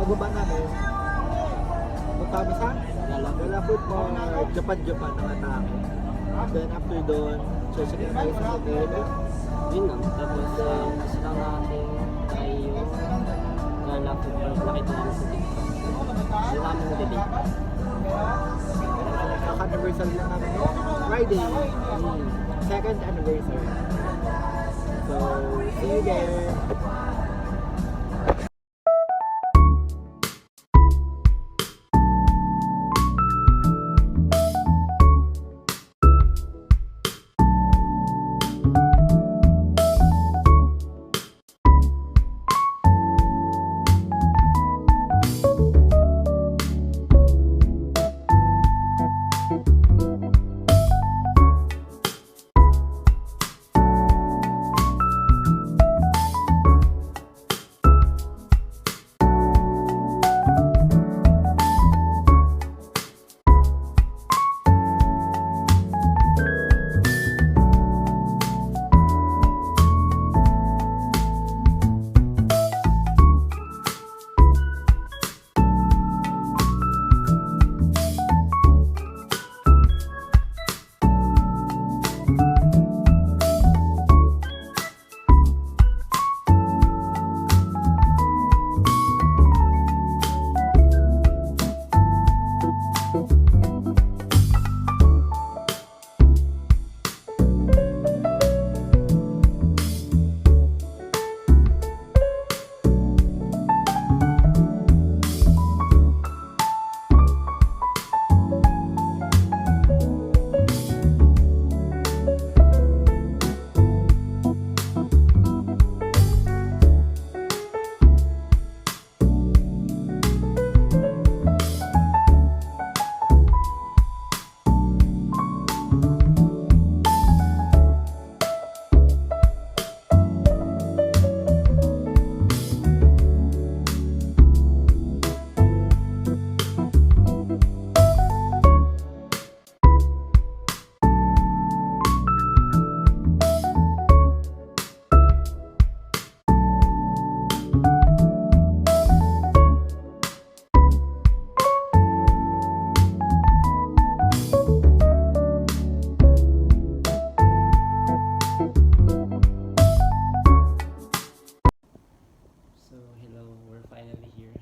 pagbaba namin, punta kami sa Gala Food Mart, Japan ang atake. Then after doon, check-in tayo sa hotel. Yun lang. Tapos, gusto lang natin try yung lalapit or nakita namin sa TikTok. Hindi namin nag-date. Kaka-anniversary lang namin yung Friday. Second anniversary. So, see you there. So, hello. We're finally here.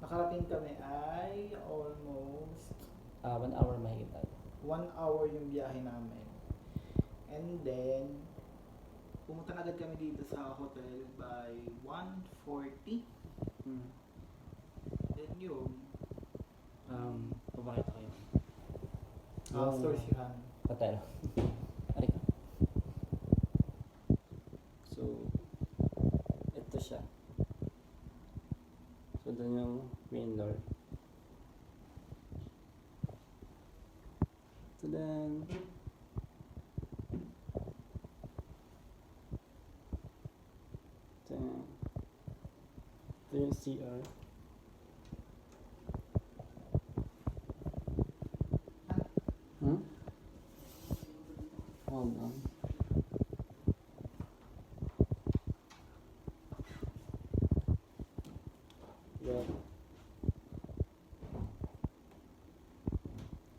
Nakarating kami ay almost 1 hour mahigit tayo. 1 hour yung biyahe namin. And then, pumunta na agad kami dito sa hotel by 1:40. Then yun, Pabakit kayo. storesihan. Hotel. Ari ka. So, ito siya. So, doon yung main door. So then, ito yung CR. Hold on. Yeah.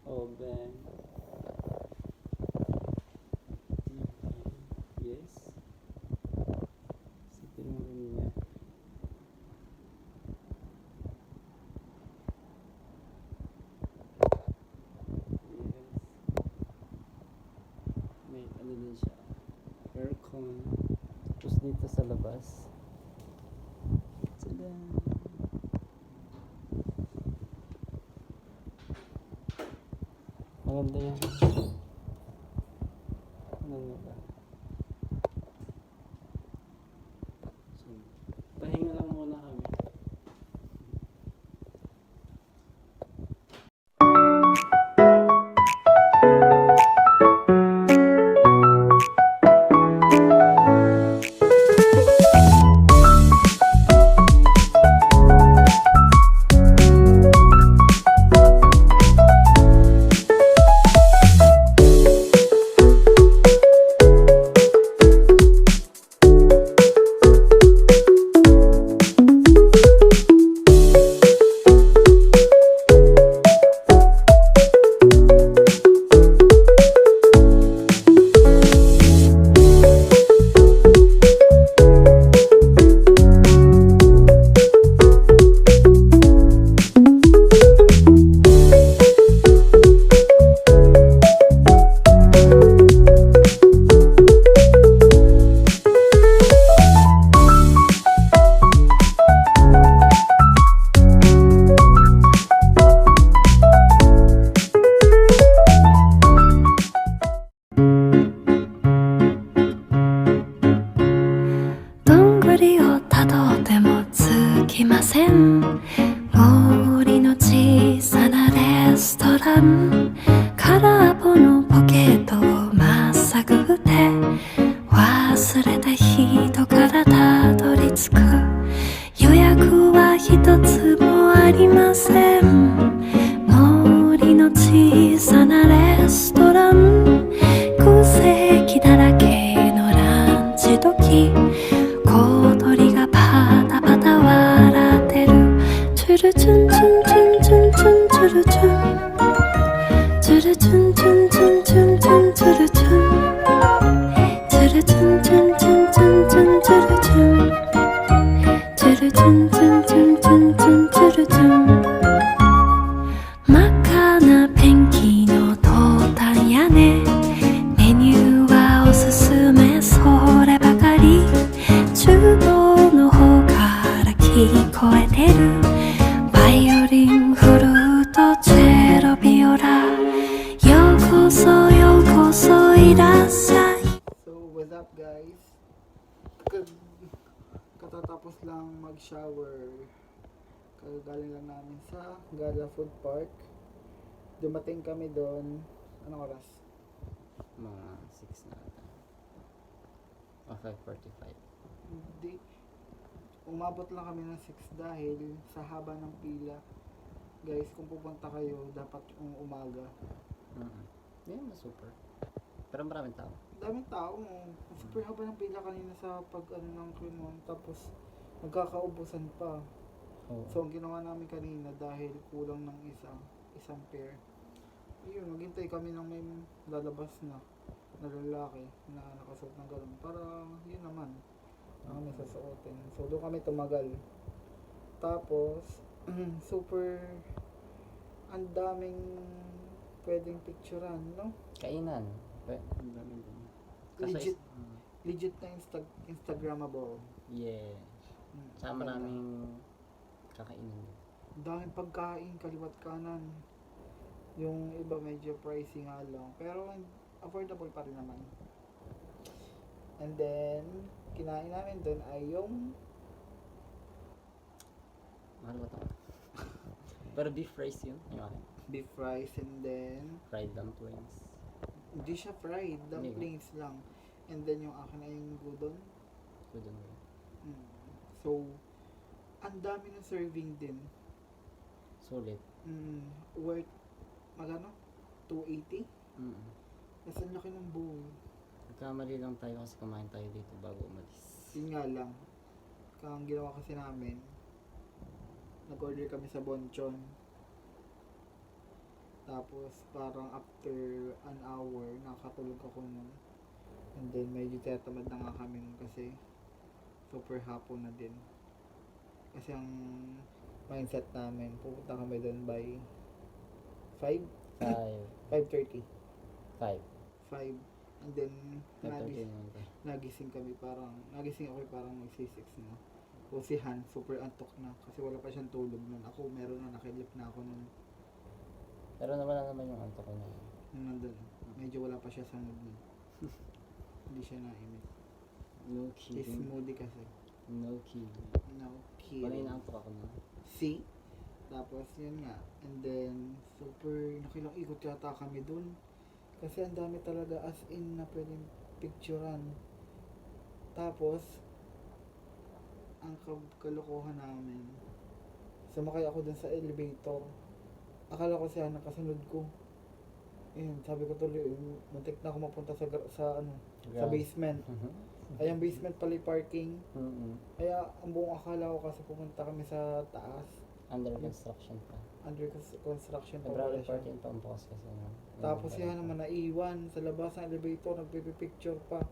Open. TV. Yes. Sitting room niya. May ano din siya, aircon. Tapos dito sa labas, tada! Maganda yan. Ano nga ba? So, pahinga lang muna kami. 真っ赤なペンキのトータン屋根メニューはおすすめそればかり厨房の方から聞こえてるバイオリンフルートチェロビオラようこそいらっしゃい So, what's up guys? Katatapos lang mag-shower. Kagaling lang namin sa Gala Food Park. Dumating kami doon. Anong oras? Mga 6 na ata. O 5:45. Hindi. Umabot lang kami ng 6 dahil sa haba ng pila. Guys, kung pupunta kayo, dapat yung umaga. Hindi naman super. Pero maraming tao. Daming tao. Super haba ng pila kanina sa pag-ano ng Cremon. Tapos, magkakaubusan pa. Oo. So, ang ginawa namin kanina dahil kulang ng isang pair. Yun, maghintay kami ng may lalabas na lalaki na nakasuot ng galon. Para, yun naman, ang kami sasuotin. So, doon kami tumagal. Tapos, super, ang daming pwedeng picturean, no? Kainan. Ang dami din. Legit. Legit na Instagrammable. Yeah. Saka maraming kakainin. Ang daming pagkain, kaliwat kanan. Yung iba medyo pricey nga lang. Pero affordable pa rin naman. And then, kinain namin doon ay yung Mahal ba ito? Pero beef rice yun. Yung akin. beef rice and then, Fried dumplings. hindi siya fried, dumplings lang. And then yung akin ay yung udon. Good on me. So, ang dami ng serving din. Sulit. Worth, magano? 280? Kasi ang laki ng bowl. Nagkamali lang tayo kasi kumain tayo dito bago umalis. Yun nga lang. Ang ginawa kasi namin, nag-order kami sa Bonchon. Tapos parang after an hour, nakakatulog ako nun. And then medyo tinatamad na nga kami nun kasi super hapon na din. Kasi ang mindset namin, pupunta kami doon by 5? 5:30. 5. 5. And then 5:30 naman tayo. nagising ako parang mag-6 na. O si Han, super antok na kasi wala pa siyang tulog nun. Ako meron na, nakilip na ako nun. Pero nawala naman yung antok ko na. Nung nandun, medyo wala pa siya sa mood nun. Hindi siya naimik. No He's kidding. moody kasi. No kidding. No Wala kidding. inaantok ako na. See? Tapos yun nga. And then, super nakilang ikot yata kami dun. Kasi ang dami talaga as in na pwedeng picturean. Tapos, ang kalokohan namin, sumakay ako dun sa elevator. Akala ko siya nakasunod ko. Ayun, sabi ko tuloy, muntik na ako mapunta sa basement. Ay, ang basement pala yung parking. Kaya, ang buong akala ko kasi pumunta kami sa taas. Under construction pa. Under construction pa February pala siya. 14 pa ang bukas kasi. Tapos siya naman naiwan sa labas ng elevator, nagpipicture pa.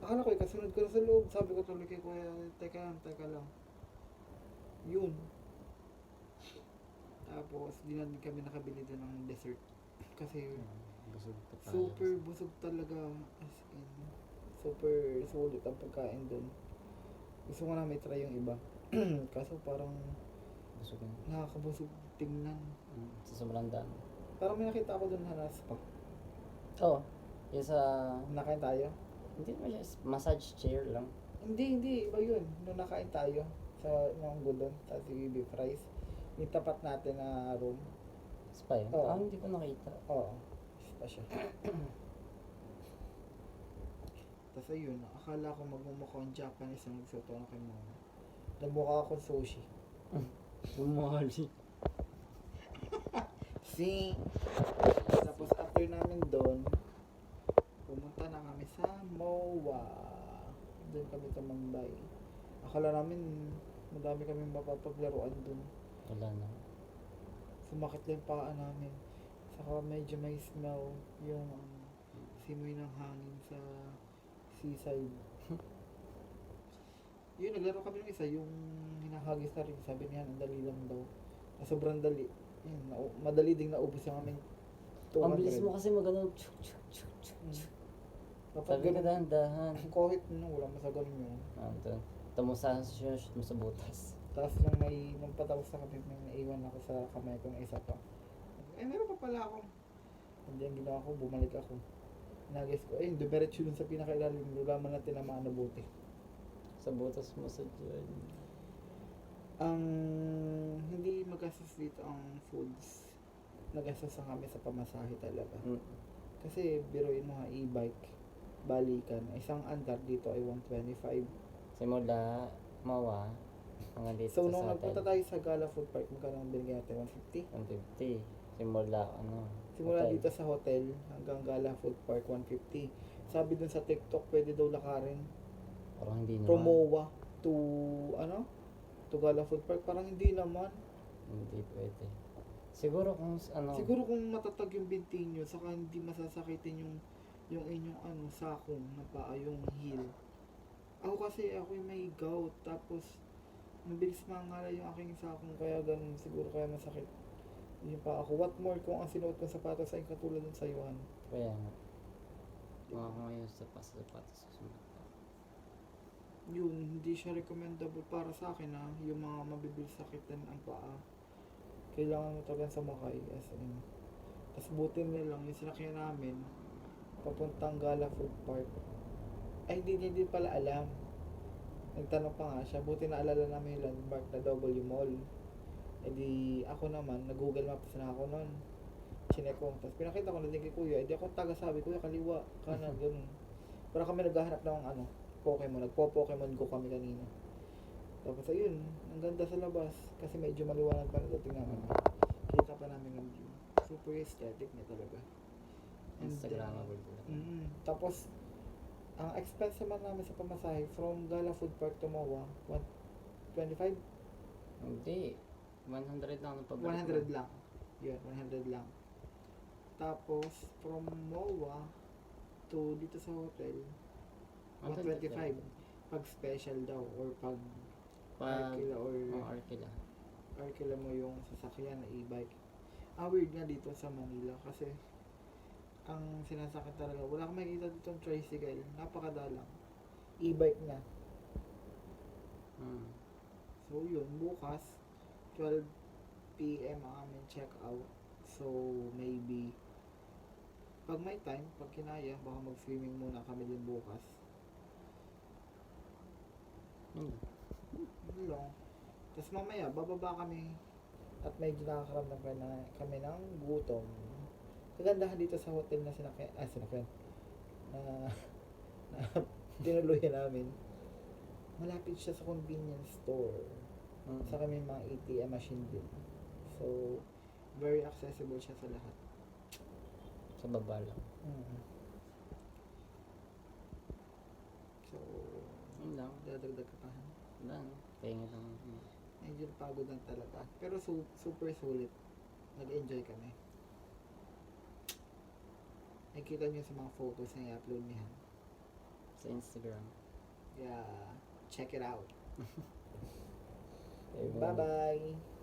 Akala ko, kasunod ko na sa loob. Sabi ko tuloy kay kuya, teka lang. Yun. Tapos, di na din kami nakabili din ng dessert. Kasi, Busog pa tayo. super busog talaga. As in, super sulit ang pagkain dun. Gusto ko na may try yung iba. Kaso parang Busog na. nakakabusog tingnan. Sa sobrang dami. Parang may nakita ako dun halas pa. Oo. Yung sa... Nakain tayo? Hindi naman siya. Massage chair lang. Hindi. Iba yun. Nung nakain tayo sa mga gudon, sa beef fries. Yung tapat natin na room. Spa yun? Oo. Hindi ko nakita. Oo. Pa siya. Tapos ayun, akala ko magmumukha ang Japanese na nagsuot ako kay mama. Nagmukha ako sushi. Bumali. See? Tapos after namin doon, pumunta na kami sa MOA. Doon kami tumambay. Akala namin madami kami mapapaglaruan doon. Wala na. Sumakit lang yung paa namin. Saka medyo may smell yung simoy ng hangin sa seaside. Yun, naglaro kami ng isa, yung hinahagis na rin. Sabi niya, ang dali lang daw. Sobrang dali. Yun, madali ding naubos yung aming 200. Ang bilis mo kasi magano. Chuk, chuk, chuk, chuk, chuk. Dapat Sabi ka ganun. dahan-dahan. Kahit wala masaganon yun. Doon. Tumusa sa shoot mo sa butas. Tapos nung patapos na kami, may naiwan ako sa kamay ko ng isa pa. Meron pa pala ako. Hindi ang ginawa ko, bumalik ako. Nagis ko, dumiretso dun sa pinakailalim. Wala man natin na maanabuti. Sa butas mo sa dyan. Ang hindi magastos dito ang foods. Nagastos na kami sa pamasahe talaga. Kasi biruin mo ha, e-bike, balikan. Isang andar dito ay 125. Simula Mawa, mga dito So sa nung hotel. nagpunta tayo sa Gala Food Park, magkano ang binigyan natin? 150? 150. Simula Simula hotel. dito sa hotel hanggang Gala Food Park, 150. Sabi dun sa TikTok, pwede daw lakarin. Parang hindi naman. Promowa to, to Gala Food Park. Parang hindi naman. Hindi pwede. Siguro kung Siguro kung matatag yung binti nyo, saka hindi masasakitin yung inyong sakong na paa, yung heel. Ako kasi, ako yung may gout, tapos mabilis mangala yung aking sakong, kaya ganun, siguro kaya masakit. Yun pa ako. What more kung ang sinuot kong sapatos ay katulad ng sayuan. kaya nga. Mga ngayon sa sapatos sa mata. Yun, hindi siya recommendable para sa akin yung mga mabibilis sakitan ang paa. Kailangan mo talagang sumakay, as in. Tapos buti nilang yung sinakyan namin, papuntang Gala Food Park. Ay, hindi niya din pala alam. Nagtanong pa nga siya, buti naalala namin yung landmark na W Mall. E di, ako naman, nag-Google Maps na ako nun. Chinek ko. Tapos pinakita ko na din kay Kuya. E di ako taga-sabi, Kuya, kaliwa, kanan, ganun. Pero kami naghahanap ng Pokemon. Nagpo-Pokemon Go kami kanina. Tapos ayun, ang ganda sa labas. Kasi medyo maliwanag pa na dating namin. Kita pa namin ang view. Super aesthetic niya talaga. And Instagrammable talaga. tapos, ang expense naman namin sa pamasahe from Gala Food Park to MOA, 125? Hindi. 100 lang ang pabalik. 100 lang. Yun, 100 lang. Tapos, from MOA to dito sa hotel, 125. Pag special daw, or pag Arkila, or Arkila. Arkila mo yung sasakyan na e-bike. Weird nga dito sa Manila kasi ang sinasakit talaga, wala kang makikita dito ng tricycle, napakadalang. E-bike na. So yun, bukas 12 PM ang aming check out. So maybe pag may time, pag kinaya, baka mag-swimming muna kami din bukas. Yun lang. Tapos mamaya, bababa kami at medyo nakakaramdam kami ng gutom. Kagandahan dito sa hotel na sinakyan na tinuluyan namin. Malapit siya sa convenience store. Sa kami mga ATM machine din. So, very accessible siya sa lahat. Sa baba lang. So, Yun lang. dadagdag ka pa. Wala no. Kaya lang. Medyo pagod lang talaga. Pero super sulit. Nag-enjoy kami. Nakikita niyo sa mga photos na i-upload niya. Sa Instagram. Yeah, check it out. Ayun. Bye-bye!